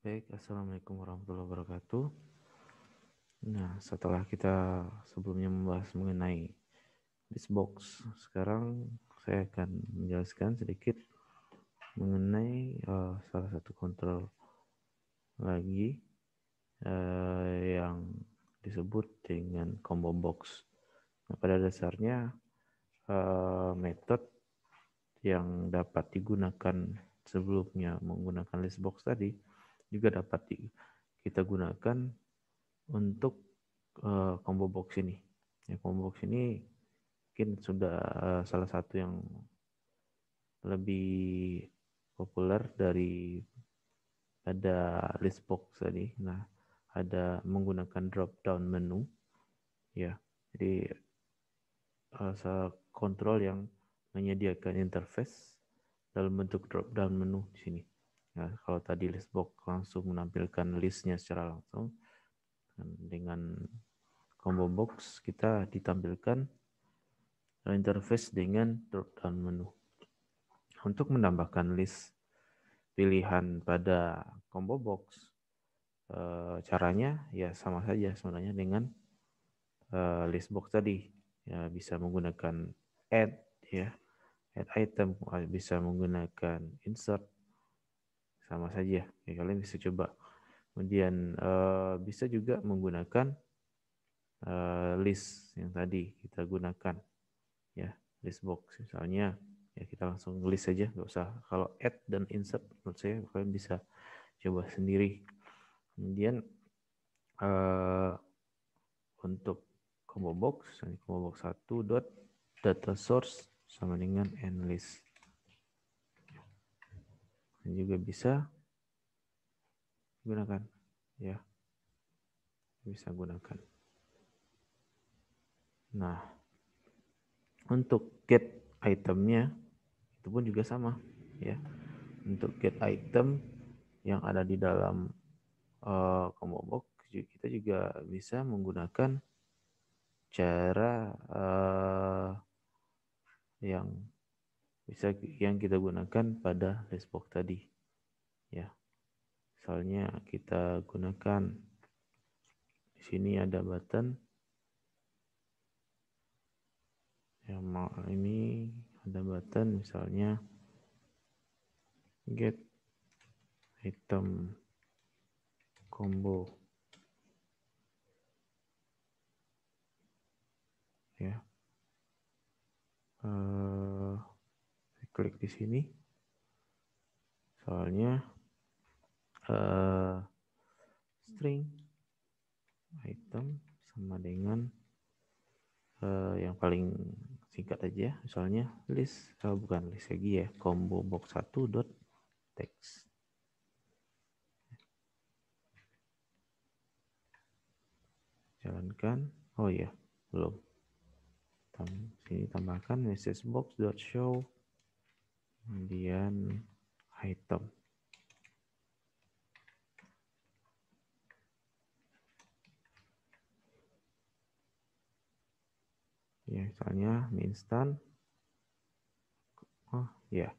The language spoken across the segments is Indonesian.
Baik, Assalamualaikum warahmatullahi wabarakatuh. Nah, setelah kita sebelumnya membahas mengenai Listbox, sekarang saya akan menjelaskan sedikit mengenai salah satu kontrol lagi yang disebut dengan combo box. Nah, pada dasarnya metode yang dapat digunakan sebelumnya menggunakan Listbox tadi juga dapat kita gunakan untuk combo box ini. Ya, combo box ini mungkin sudah salah satu yang lebih populer dari pada Listbox tadi. Nah, ada menggunakan drop down menu, ya. Jadi kontrol yang menyediakan interface dalam bentuk drop down menu di sini. Nah, kalau tadi Listbox langsung menampilkan listnya secara langsung, dengan combo box kita ditampilkan interface dengan drop down menu. Untuk menambahkan list pilihan pada combo box, caranya ya sama saja sebenarnya dengan list box tadi. Ya, bisa menggunakan add, ya, add item, bisa menggunakan insert, sama saja. Ya, kalian bisa coba. Kemudian bisa juga menggunakan list yang tadi kita gunakan, ya, list box misalnya. Ya, kita langsung list saja, nggak usah. Kalau add dan insert menurut saya kalian bisa coba sendiri. Kemudian untuk combo box 1 dot data source sama dengan endlist. Dan juga bisa gunakan, ya, bisa gunakan. Nah, untuk get itemnya itu pun juga sama, ya. Untuk get item yang ada di dalam combo box kita juga bisa menggunakan cara yang kita gunakan pada Listbox tadi, ya. Misalnya kita gunakan di sini ada button yang ini ada button misalnya get item combo, ya. Klik di sini soalnya string item sama dengan yang paling singkat aja, misalnya list, bukan list lagi, ya, combo box 1 dot text. Jalankan. Oh ya, belum. Sini tambahkan message box dot show, kemudian item. Ya, misalnya mie instan. Oh ya,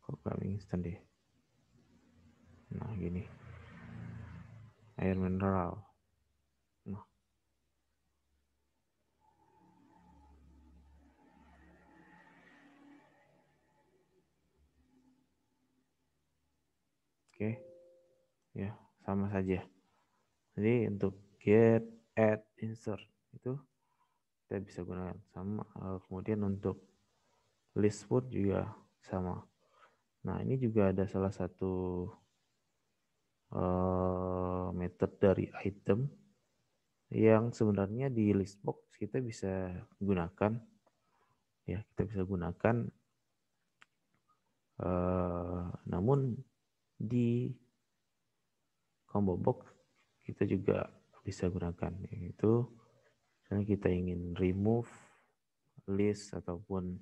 kok gak mie instan deh. Nah, gini, air mineral. Nah, oke, ya, sama saja. Jadi untuk get, add, insert itu kita bisa gunakan sama. Kemudian untuk list pun juga sama. Nah, ini juga ada salah satu metode dari item yang sebenarnya di listbox kita bisa gunakan, ya, kita bisa gunakan, namun di combo box kita juga bisa gunakan, yaitu misalnya kita ingin remove list ataupun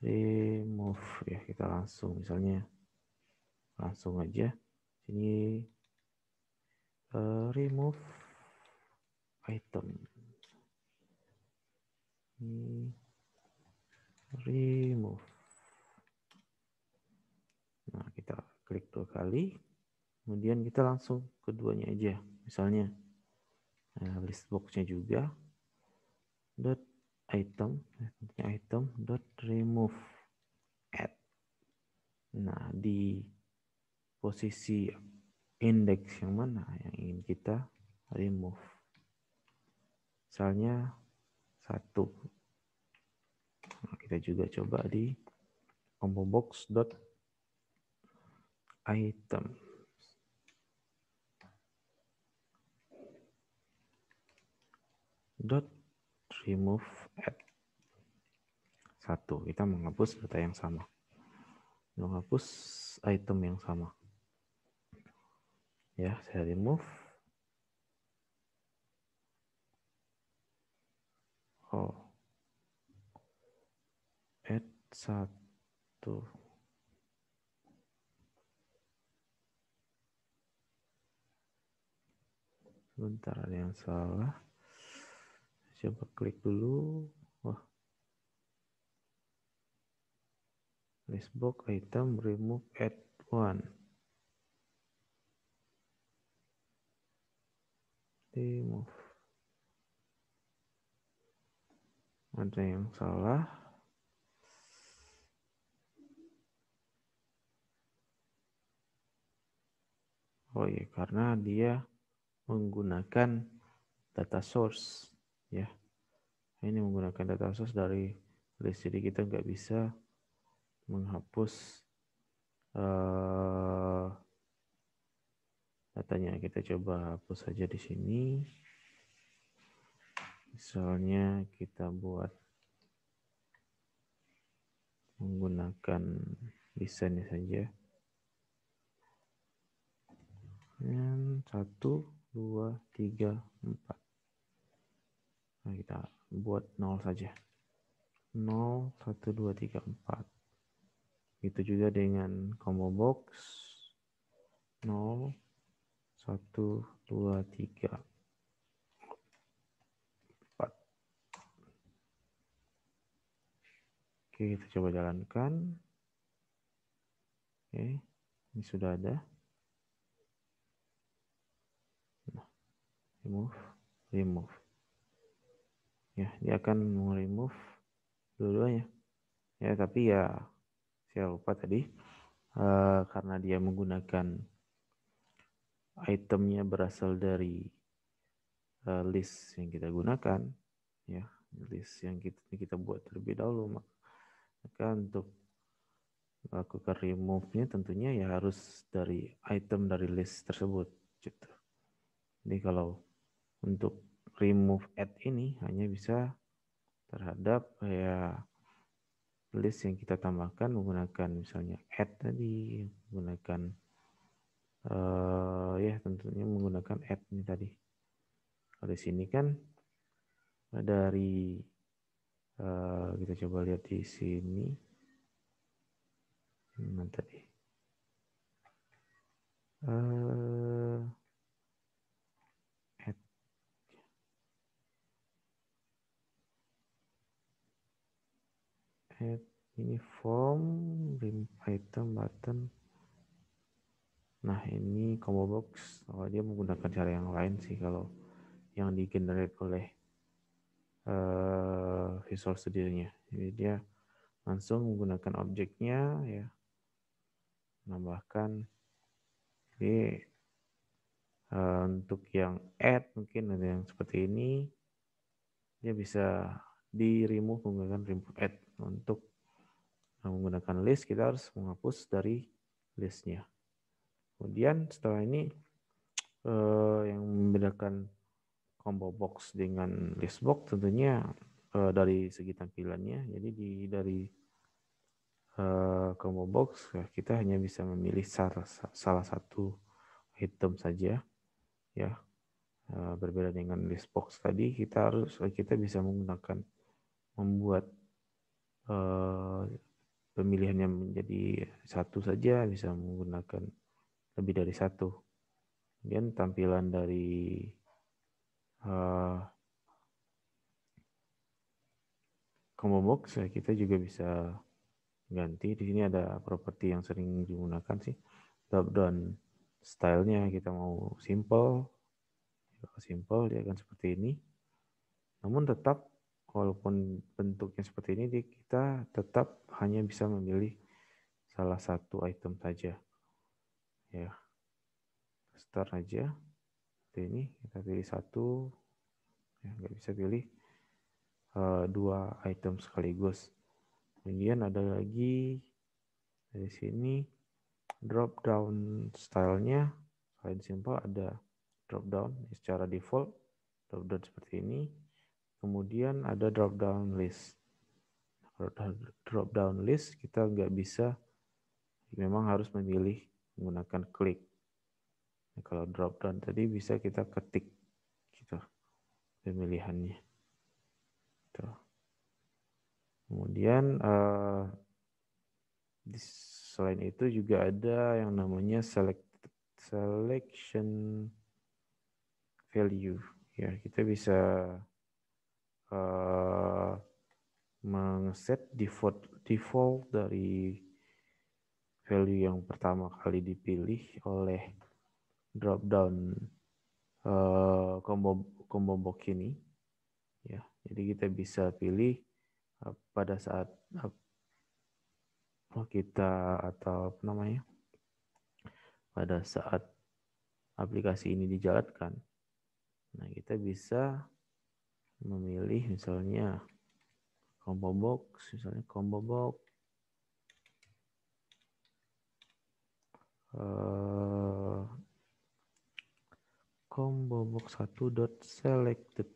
remove, ya, kita langsung misalnya langsung aja sini remove item, ini remove. Nah, kita klik 2 kali, kemudian kita langsung keduanya aja, misalnya list boxnya juga dot item dot remove add. Nah, di posisi indeks yang mana yang ingin kita remove, misalnya 1. Nah, kita juga coba di combo box dot item dot remove add 1. Kita menghapus data yang sama, menghapus item yang sama. Ya, saya remove. Add 1. Sebentar, ada yang salah. Coba klik dulu. Wah. Listbox item remove add 1. Remove. Ada yang salah. Oh iya, karena dia menggunakan data source, ya. Ini menggunakan data source dari list, jadi kita nggak bisa menghapus datanya. Kita coba hapus saja di sini. Misalnya kita buat menggunakan desainnya saja. 1, 2, 3, 4. Nah, kita buat 0 saja. 0, 1, 2, 3, 4. Itu juga dengan combo box 0, 1, 2, 3, 4. Oke, kita coba jalankan. Oke, ini sudah ada. Nah, remove. Ya, dia akan remove dua-duanya. Ya, tapi ya saya lupa tadi karena dia menggunakan itemnya berasal dari list yang kita gunakan, ya, list yang kita buat terlebih dahulu, maka untuk melakukan remove-nya tentunya ya harus dari item dari list tersebut gitu. Jadi kalau untuk remove add ini hanya bisa terhadap ya list yang kita tambahkan menggunakan misalnya add tadi, menggunakan ya tentunya menggunakan add ini tadi. Kalau di sini kan dari kita coba lihat di sini. Mana tadi? Add ini form, remove item, button. Nah, ini combo box. Oh, dia menggunakan cara yang lain sih kalau yang di-generate oleh Visual Studio-nya. Jadi dia langsung menggunakan objeknya, ya, menambahkan. Jadi untuk yang add mungkin ada yang seperti ini, dia bisa di remove menggunakan remove add. Untuk menggunakan list kita harus menghapus dari listnya. Kemudian setelah ini yang membedakan combo box dengan list box tentunya dari segi tampilannya. Jadi dari combo box kita hanya bisa memilih salah satu item saja, ya. Berbeda dengan list box tadi, kita bisa membuat pemilihannya menjadi satu saja, bisa menggunakan lebih dari satu. Kemudian tampilan dari combo box kita juga bisa ganti. Di sini ada properti yang sering digunakan sih, drop down stylenya kita mau simple, dia akan seperti ini. Namun tetap walaupun bentuknya seperti ini, kita tetap hanya bisa memilih salah satu item saja. Ya, start aja. Seperti ini, kita pilih satu. Ya, nggak bisa pilih dua item sekaligus. Kemudian ada lagi dari sini drop down stylenya. Selain simple ada drop down secara default, drop down seperti ini. Kemudian ada drop down list. Drop down list kita nggak bisa, memang harus memilih menggunakan klik. Nah, kalau drop down tadi bisa kita ketik gitu pemilihannya. Tuh. Kemudian selain itu juga ada yang namanya selection value. Ya, kita bisa mengset default dari value yang pertama kali dipilih oleh drop down combo box ini. Ya, jadi kita bisa pilih pada saat kita pada saat aplikasi ini dijalankan. Nah, kita bisa memilih misalnya combo box 1.selected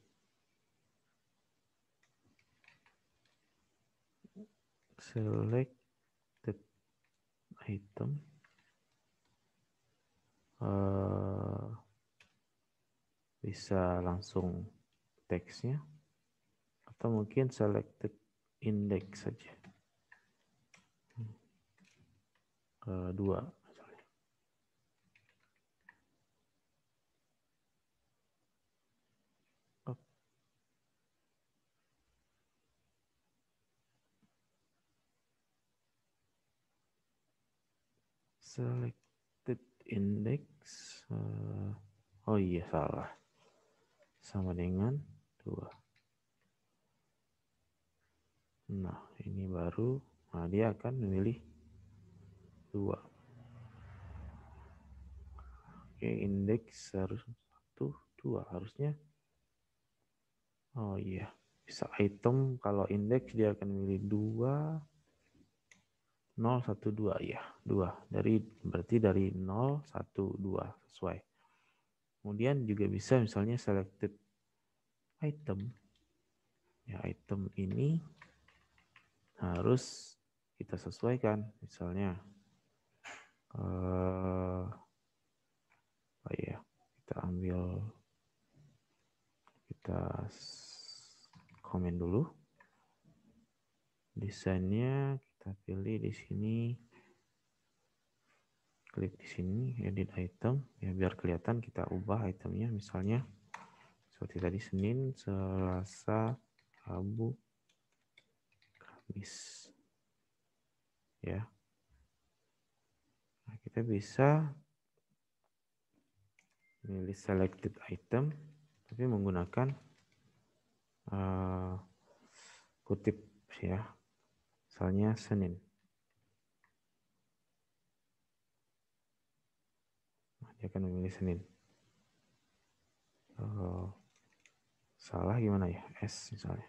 item bisa langsung teksnya atau mungkin selected index saja kedua misalnya. Selected index oh iya salah, sama dengan 2. Nah, ini baru, nah dia akan memilih 2. Oke, indeks harus 1, 2 harusnya. Oh iya, bisa item kalau indeks dia akan memilih 2, 0, 1, 2 ya, 2. Berarti dari 0, 1, 2 sesuai. Kemudian juga bisa misalnya selected item. Ya, item ini harus kita sesuaikan. Misalnya kita komen dulu. Desainnya kita pilih di sini. Klik di sini edit item ya, biar kelihatan kita ubah itemnya, misalnya seperti tadi Senin, Selasa, Rabu, Kamis ya. Nah, kita bisa milih selected item tapi menggunakan kutip ya, misalnya Senin. Nah, dia akan memilih Senin. Salah gimana ya, S misalnya.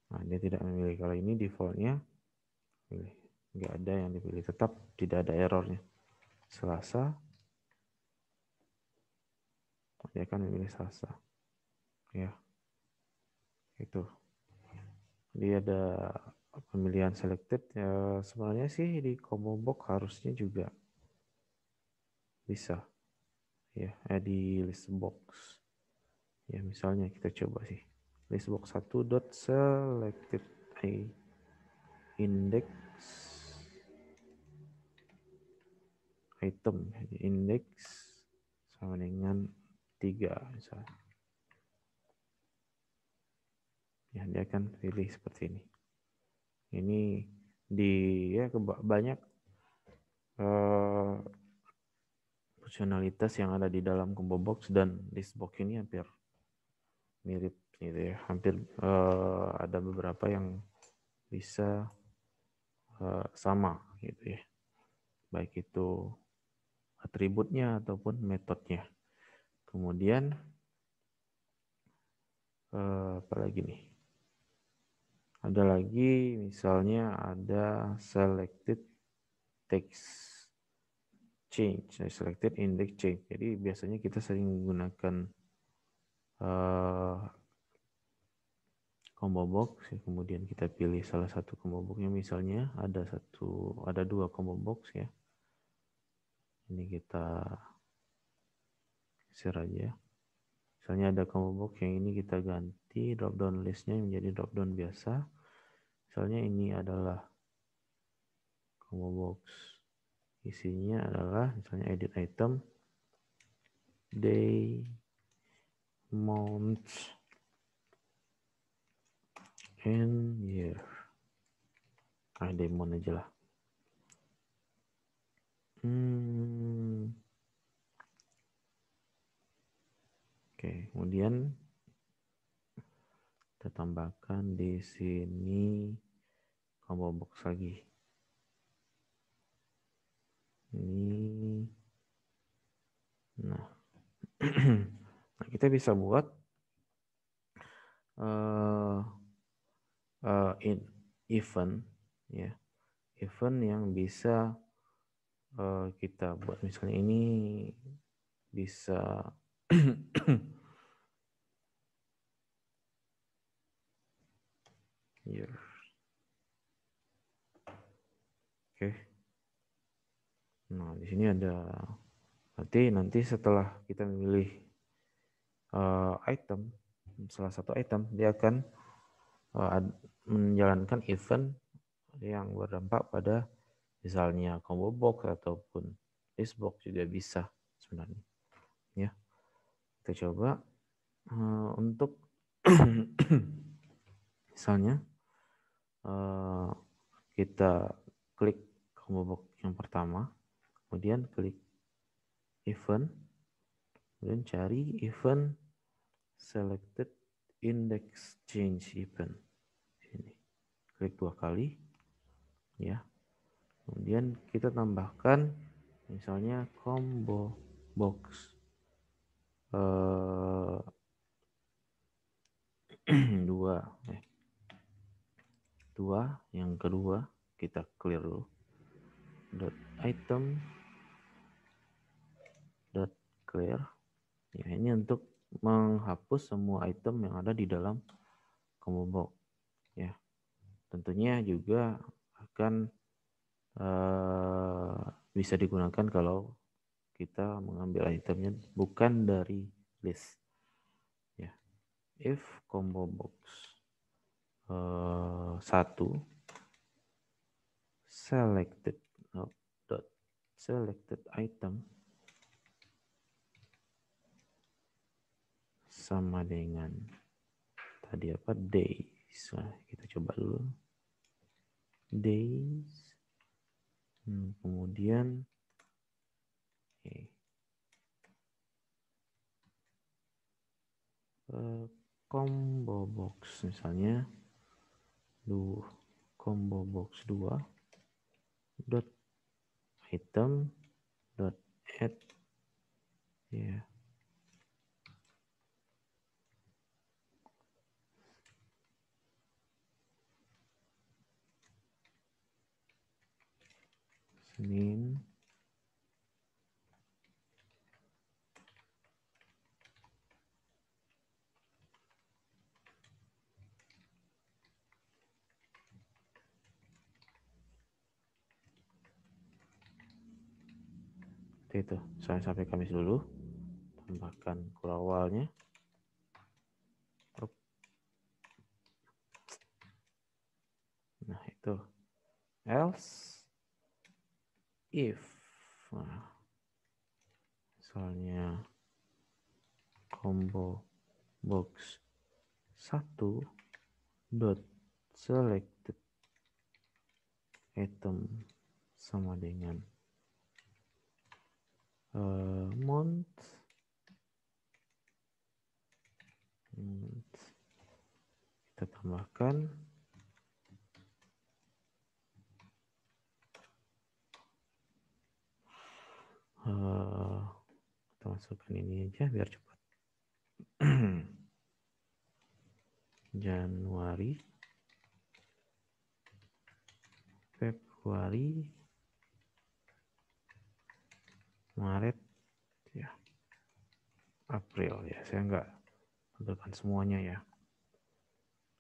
Nah, dia tidak memilih. Kalau ini defaultnya pilih, nggak ada yang dipilih, tetap tidak ada errornya. Selasa, dia akan memilih Selasa ya, itu. Dia ada pemilihan selected ya, sebenarnya sih di combo box harusnya juga bisa ya, di list box ya. Misalnya kita coba sih list box 1.selected index item, index sama dengan 3 misalnya ya, dia akan pilih seperti ini. Ini di ya banyak fungsionalitas yang ada di dalam combo box dan list box ini hampir mirip gitu ya, hampir ada beberapa yang bisa sama gitu ya, baik itu atributnya ataupun metodenya. Kemudian apa lagi nih? Ada lagi misalnya ada selected text change, selected index change. Jadi biasanya kita sering menggunakan combo box, ya. Kemudian kita pilih salah satu combo boxnya, misalnya ada dua combo box ya. Ini kita share aja. Misalnya ada combo box yang ini kita ganti drop down listnya menjadi drop down biasa. Misalnya ini adalah combo box, isinya adalah misalnya edit item, day, month, and year. Demon aja lah. Oke, kemudian kita tambahkan di sini combo box lagi. Ini, nah, nah kita bisa buat event, ya, event yang bisa kita buat. Misalnya ini bisa year. Oke. Nah, di sini ada nanti setelah kita memilih item, salah satu item, dia akan menjalankan event yang berdampak pada misalnya combo box ataupun list box juga bisa sebenarnya. Ya, kita coba untuk misalnya kita klik combo box yang pertama, kemudian klik event, kemudian cari event selected index change event. Sini klik 2 kali ya. Kemudian kita tambahkan misalnya combo box 2 yang kedua, kita clear dulu. .item .clear. Ya, ini untuk menghapus semua item yang ada di dalam combo box. Ya, tentunya juga akan bisa digunakan kalau kita mengambil itemnya bukan dari list. Ya, if combo box 1 selected selected item sama dengan tadi apa, days. Nah, kita coba dulu days. Kemudian combo box misalnya combo box 2 dot item dot add ya. Senin itu saya sampai Kamis dulu, tambahkan kurawalnya. Nah, itu else if misalnya combo box 1 dot selected item sama dengan Mount kita tambahkan kita masukkan ini aja biar cepat. Januari, Februari, Maret, ya, April ya. Saya nggak tampilkan semuanya ya.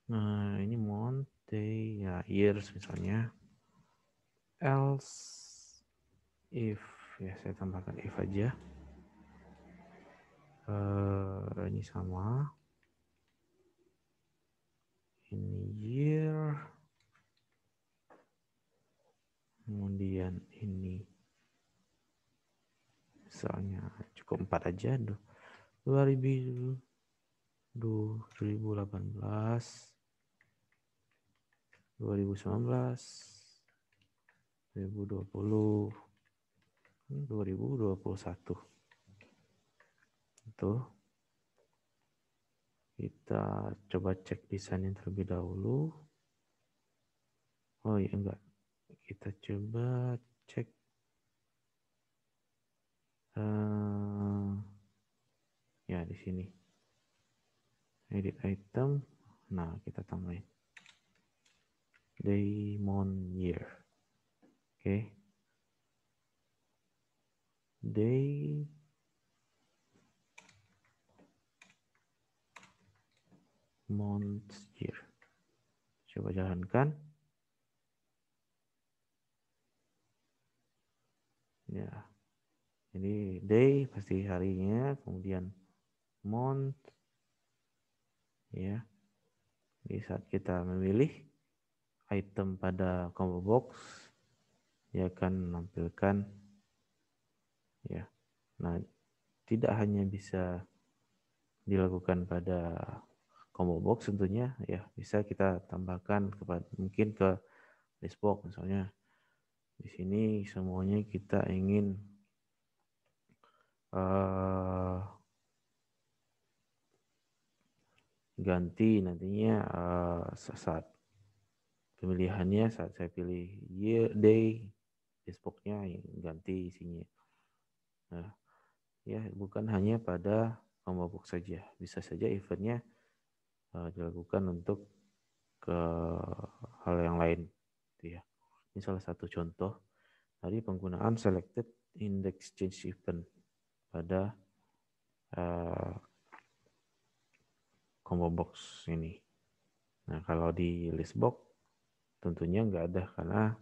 Nah ini month, day, ya years misalnya. Else, if, ya saya tambahkan if aja. Ini sama. Ini year. Kemudian ini misalnya cukup 4 aja. 2018, 2019, 2020, 2021. Itu kita coba cek desainnya terlebih dahulu. Oh iya enggak. Kita coba cek ya di sini. Edit item. Nah, kita tambahin day, month, year. Oke. Day, month, year. Coba jalankan. Ya. Jadi day pasti harinya, kemudian month, ya. Di saat kita memilih item pada combo box, dia akan menampilkan, ya. Nah, tidak hanya bisa dilakukan pada combo box tentunya, ya bisa kita tambahkan kepada mungkin ke list box misalnya. Di sini semuanya kita ingin ganti nantinya saat pemilihannya, saat saya pilih year, day, list box-nya ganti isinya. Nah, ya bukan hanya pada combo box saja, bisa saja eventnya dilakukan untuk ke hal yang lain, gitu ya. Ini salah satu contoh dari penggunaan selected index change event pada combo box ini. Nah, kalau di list box tentunya nggak ada, karena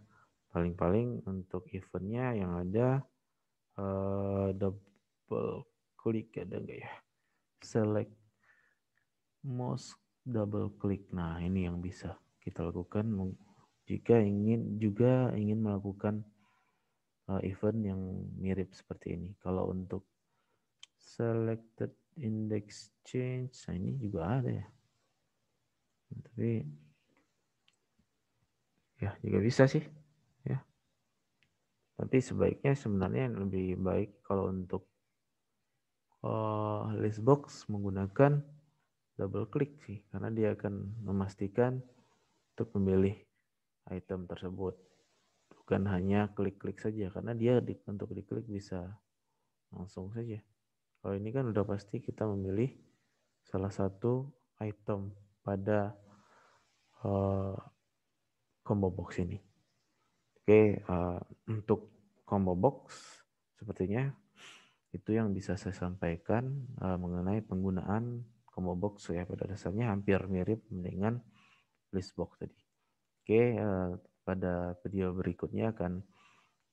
paling-paling untuk eventnya yang ada double click, ada nggak ya? Select most double click. Nah, ini yang bisa kita lakukan jika ingin melakukan event yang mirip seperti ini. Kalau untuk selected index change, nah ini juga ada ya. Tapi ya juga bisa sih, ya. Tapi sebaiknya sebenarnya lebih baik kalau untuk list box menggunakan double click sih, karena dia akan memastikan untuk memilih item tersebut, bukan hanya klik-klik saja, karena dia untuk diklik bisa langsung saja. Kalau ini kan udah pasti kita memilih salah satu item pada combo box ini. Oke, untuk combo box sepertinya itu yang bisa saya sampaikan mengenai penggunaan combo box ya. Pada dasarnya hampir mirip dengan list box tadi. Oke, pada video berikutnya akan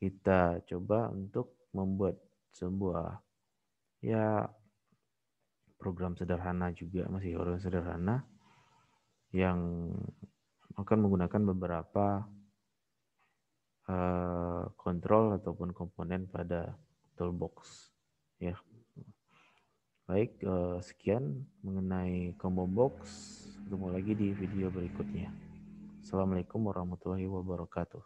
kita coba untuk membuat sebuah ya program sederhana juga, masih program sederhana yang akan menggunakan beberapa kontrol ataupun komponen pada toolbox ya. Baik, sekian mengenai combo box. Ketemu lagi di video berikutnya. Assalamualaikum warahmatullahi wabarakatuh.